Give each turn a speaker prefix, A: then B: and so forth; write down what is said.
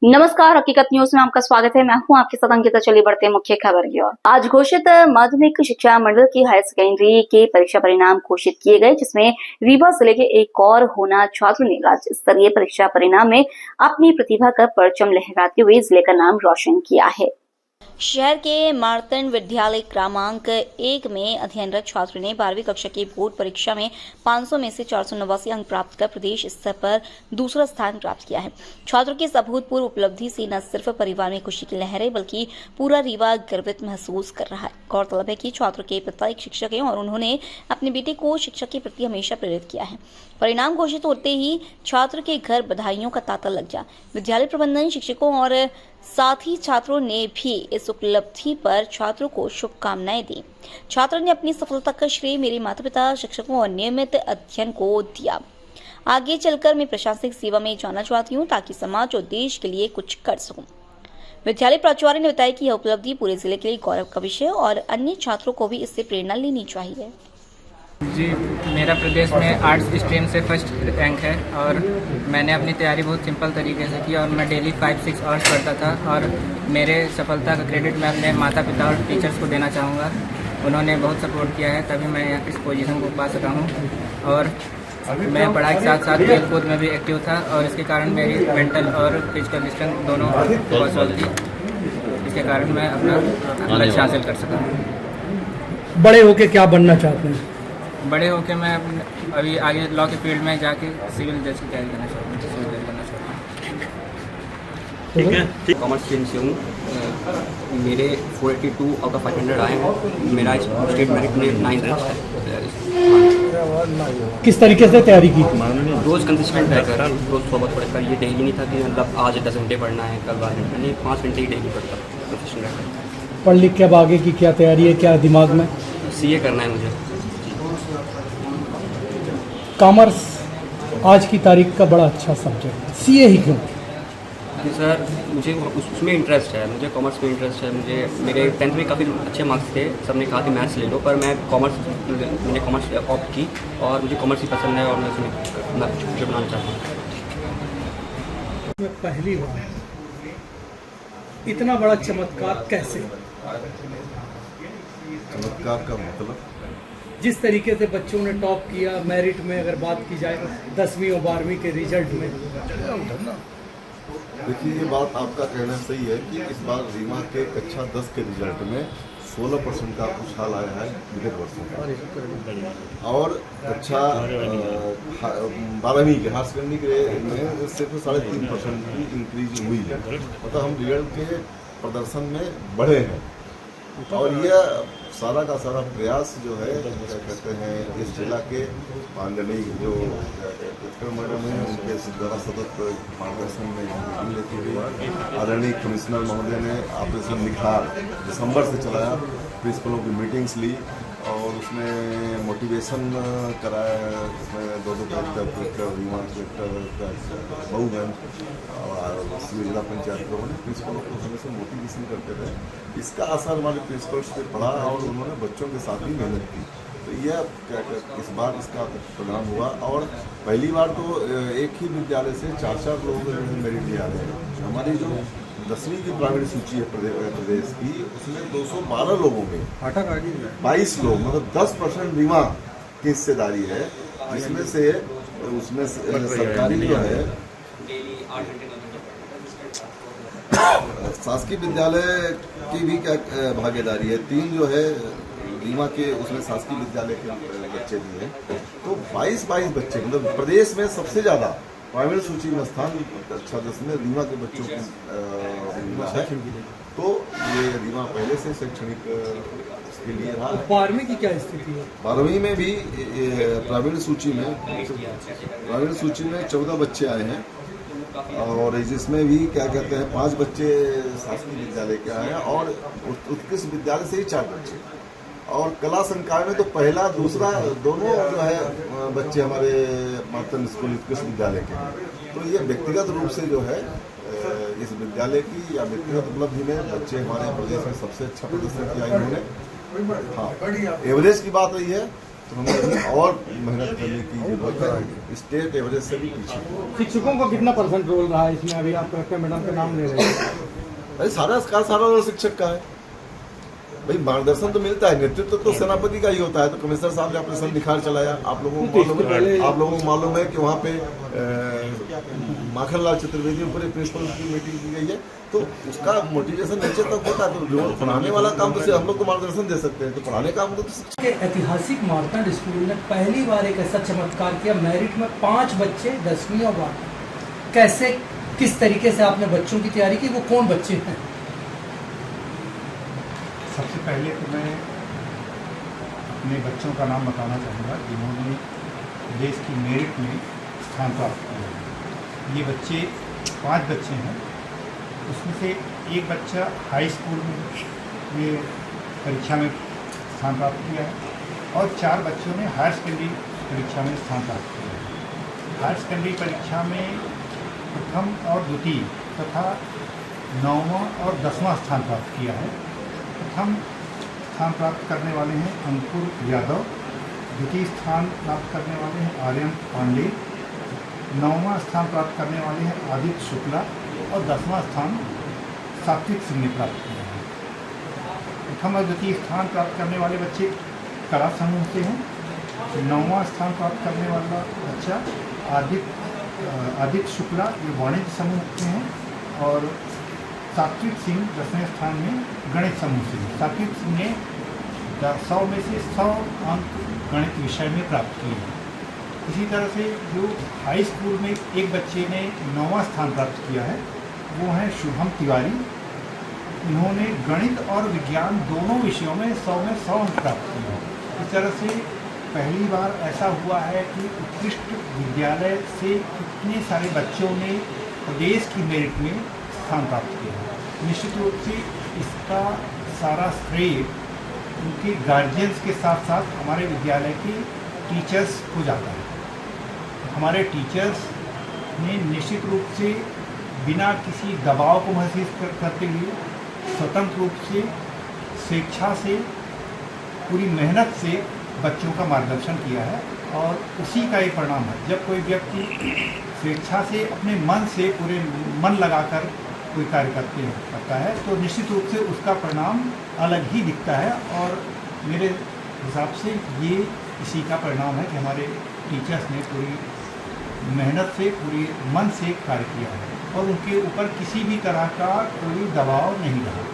A: नमस्कार, हकीकत न्यूज में आपका स्वागत है। मैं हूं आपके साथ अंकिता। चलिए बढ़ते हैं मुख्य खबर की ओर। आज घोषित माध्यमिक शिक्षा मंडल की हायर सेकेंडरी के परीक्षा परिणाम घोषित किए गए, जिसमें रीवा जिले के एक और होना छात्र ने राज्य स्तरीय परीक्षा परिणाम में अपनी प्रतिभा का परचम लहराते हुए जिले का नाम रोशन किया है। शहर के मार्तंड विद्यालय क्रमांक 1 में अध्ययनरत छात्र ने 12वीं कक्षा की बोर्ड परीक्षा में 500 में से 489 अंक प्राप्त कर प्रदेश स्तर पर दूसरा स्थान प्राप्त किया है। छात्रों की इस अभूतपूर्व उपलब्धि से न सिर्फ परिवार में खुशी की लहर है, बल्कि पूरा रीवा गर्वित महसूस कर रहा है। गौरतलब है कि छात्र के पिता एक शिक्षक हैं और उन्होंने अपने बेटे को शिक्षा के प्रति हमेशा प्रेरित किया है। परिणाम घोषित होते ही छात्र के घर बधाइयों का तांता लग गया। विद्यालय प्रबंधन, शिक्षकों और साथ ही छात्रों ने भी इस उपलब्धि पर छात्रों को शुभकामनाएं दी। छात्र ने अपनी सफलता का श्रेय मेरे माता पिता, शिक्षकों और नियमित अध्ययन को दिया। आगे चलकर मैं प्रशासनिक सेवा में जाना चाहती हूँ ताकि समाज और देश के लिए कुछ कर सकूं। विद्यालय प्राचार्य ने बताया कि यह उपलब्धि पूरे जिले के लिए गौरव का विषय और अन्य छात्रों को भी इससे प्रेरणा लेनी चाहिए।
B: जी, मेरा प्रदेश में आर्ट्स स्ट्रीम से फर्स्ट रैंक है और मैंने अपनी तैयारी बहुत सिंपल तरीके से की और मैं डेली 5-6 आवर्स पढ़ता था और मेरे सफलता का क्रेडिट मैं अपने माता पिता और टीचर्स को देना चाहूँगा। उन्होंने बहुत सपोर्ट किया है, तभी मैं इस पोजीशन को पा सका हूँ। और मैं पढ़ाई के साथ साथ खेल कूद में भी एक्टिव था और इसके कारण मेरी मेंटल और फिजिकल स्ट्रेंथ दोनों बहुत स्वस्थ थी। इसके कारण मैं अपना लक्ष्य हासिल कर सका।
C: बड़े होके क्या बनना चाहते हैं?
B: बड़े होकर मैं अभी आगे लॉ के फील्ड में जाके सिविल जज की तैयारी करना चाहता हूँ, सिविल जज बनना चाहता हूँ।
C: ठीक है।
D: कॉमर्स स्ट्रीम से हूँ। मेरे 482 आउट ऑफ 500 आए हैं। मेरा स्टेट मेरिट में 9 रैंक है।
C: किस तरीके से तैयारी की?
D: रोज़ कंसिस्टेंट रहकर, रोज़ सोबत पढ़कर, ये डेली नहीं था कि मतलब आज 10 घंटे पढ़ना है, कल 12 घंटे नहीं, 5 घंटे ही डेली पढ़ता कंसिस्टेंट रहकर।
C: पढ़ लिख के अब आगे की क्या तैयारी है, क्या दिमाग में?
D: CA करना है मुझे।
C: कॉमर्स आज की तारीख का बड़ा अच्छा सब्जेक्ट है, CA ही क्यों?
D: कि सर मुझे उसमें इंटरेस्ट है, मुझे कॉमर्स में इंटरेस्ट है। मेरे 10th में काफ़ी अच्छे मार्क्स थे, सबने कहा कि मैथ्स ले लो, पर मैंने कॉमर्स ऑप्ट की और मुझे कॉमर्स ही पसंद है और मैं उसमें अपना फ्यूचर बनाना चाहता हूँ।
C: पहली बार इतना बड़ा चमत्कार कैसे?
E: चमत्कार का मतलब
C: जिस तरीके से बच्चों ने टॉप किया मेरिट में, अगर बात की जाए 10वीं और 12वीं के रिजल्ट में।
E: देखिए, ये बात आपका कहना सही है कि इस बार रीवा के कक्षा 10 के रिजल्ट में 16% का उछाल आया है विगत वर्षों का। और कक्षा 12वीं के हायर सेकेंडरी के में सिर्फ 3.5% की इंक्रीज हुई है। मतलब हम रिजल्ट के प्रदर्शन में बढ़े हैं और यह सारा का सारा प्रयास जो है, क्या कहते हैं, इस जिला के माननीय जो मैडम हैं उनके द्वारा सतत मार्गदर्शन में मीटिंग लेती हुई आदरणीय कमिश्नर महोदय ने ऑपरेशन निखार दिसंबर से चलाया, प्रिंसिपलों की मीटिंग्स ली और उसमें मोटिवेशन कराया। उसमें 2 कलेक्टर, रीवा कलेक्टर, बहुगंज और जिला पंचायत लोगों ने प्रिंसिपलों को हमेशा मोटिवेशन करते थे। इसका असर हमारे प्रिंसिपल्स पे पड़ा और उन्होंने बच्चों के साथ ही मेहनत की। तो यह क्या इस बार इसका परिणाम हुआ और पहली बार तो एक ही विद्यालय से 4 लोग मेरिट ले आ रहे हैं। हमारी जो 10वीं की प्राइमरी सूची है प्रदेश की, उसमें 212 लोगों में 22 लोग, मतलब 10% रीवा की हिस्सेदारी है, जिसमें से उसमें सरकारी जो है शासकीय विद्यालय की भी क्या भागीदारी है। 3 जो है रीवा के, उसमें शासकीय विद्यालय के बच्चे भी हैं। तो 22 बच्चे, मतलब प्रदेश में सबसे ज़्यादा प्राइमरी सूची में स्थान कक्षा 10 में रीवा के बच्चों की है। तो ये रीवा पहले से शैक्षणिक के लिए रहा।
C: 12वीं की क्या स्थिति है?
E: 12वीं में भी प्राइमरी सूची में 14 बच्चे आए हैं और जिसमें भी क्या कहते हैं 5 बच्चे शासकीय विद्यालय के आए हैं और उत्कृष्ट विद्यालय से ही 4 बच्चे। और कला संकाय में तो पहला दूसरा दोनों जो है बच्चे हमारे मातन स्कूल उत्कृष्ट विद्यालय के हैं। तो ये व्यक्तिगत रूप से जो है इस विद्यालय की या व्यक्तिगत उपलब्धि में बच्चे हमारे प्रदेश में सबसे अच्छा प्रदर्शन किया इन्होंने। हाँ, एवरेज की बात रही है तो हमें अभी और मेहनत करने की जरूरत है। स्टेट एवरेज से भी पीछे।
C: शिक्षकों का कितना % रोल रहा है इसमें? अभी आप कलेक्टर मैडम का नाम ले रहे हैं।
E: अरे सारा रोल शिक्षक का है भाई। मार्गदर्शन तो मिलता है, नेतृत्व तो सेनापति का ही होता है। तो कमिश्नर साहब ने ऑपरेशन निखार चलाया, आप लोगों को मालूम है कि वहाँ पे माखनलाल चतुर्वेदी पूरे प्रिंसिपल की मीटिंग की गई है। तो उसका मोटिवेशन नीचे तक होता है। तो पढ़ाने वाला काम तो हम लोग तो मार्गदर्शन दे सकते हैं, तो पढ़ाने का हम लोग तो।
C: ऐतिहासिक मार्तंड स्कूल ने पहली बार एक ऐसा चमत्कार किया, मेरिट में 5 बच्चे 10वीं और 12वीं। कैसे, किस तरीके से आपने बच्चों की तैयारी की? वो कौन बच्चे हैं?
F: सबसे पहले तो मैं अपने बच्चों का नाम बताना चाहूँगा जिन्होंने देश की मेरिट में स्थान प्राप्त किया है। ये बच्चे 5 बच्चे हैं। उसमें से एक बच्चा हाई स्कूल में परीक्षा में स्थान प्राप्त किया है और 4 बच्चों ने हायर सेकेंडरी परीक्षा में स्थान प्राप्त किया है। हायर सेकेंडरी परीक्षा में प्रथम और द्वितीय तथा 9वां और 10वां स्थान प्राप्त किया है। प्रथम स्थान प्राप्त करने वाले हैं अंकुर यादव, द्वितीय स्थान प्राप्त करने वाले हैं आर्यन पांडे, 9वां स्थान प्राप्त करने वाले हैं आदित्य शुक्ला और 10वां स्थान सात्विक सिंह ने प्राप्त किया है। प्रथम और द्वितीय स्थान प्राप्त करने वाले बच्चे कला समूह से हैं। 9वां स्थान प्राप्त करने वाला बच्चा आदित्य शुक्ला ये वाणिज्य समूह से हैं और सात्विक सिंह 10वें स्थान में गणित समूह से। सात्विक सिंह ने 100 में से 100 अंक गणित विषय में प्राप्त किए हैं। इसी तरह से जो हाई स्कूल में एक बच्चे ने 9वां स्थान प्राप्त किया है वो हैं शुभम तिवारी। इन्होंने गणित और विज्ञान दोनों विषयों में 100 में 100 अंक प्राप्त किए हैं। इस तरह से पहली बार ऐसा हुआ है कि उत्कृष्ट विद्यालय से इतने सारे बच्चों ने प्रदेश की मेरिट में स्थान प्राप्त किया है। निश्चित रूप से इसका सारा श्रेय उनके गार्जियंस के साथ साथ हमारे विद्यालय के टीचर्स को जाता है। हमारे टीचर्स ने निश्चित रूप से बिना किसी दबाव को महसूस करते हुए स्वतंत्र रूप से स्वेच्छा से पूरी मेहनत से बच्चों का मार्गदर्शन किया है और उसी का ये परिणाम है। जब कोई व्यक्ति स्वेच्छा से अपने मन से पूरे मन लगाकर कोई कार्य करता है तो निश्चित रूप से उसका परिणाम अलग ही दिखता है और मेरे हिसाब से ये इसी का परिणाम है कि हमारे टीचर्स ने पूरी मेहनत से पूरी मन से कार्य किया है और उनके ऊपर किसी भी तरह का कोई दबाव नहीं रहा।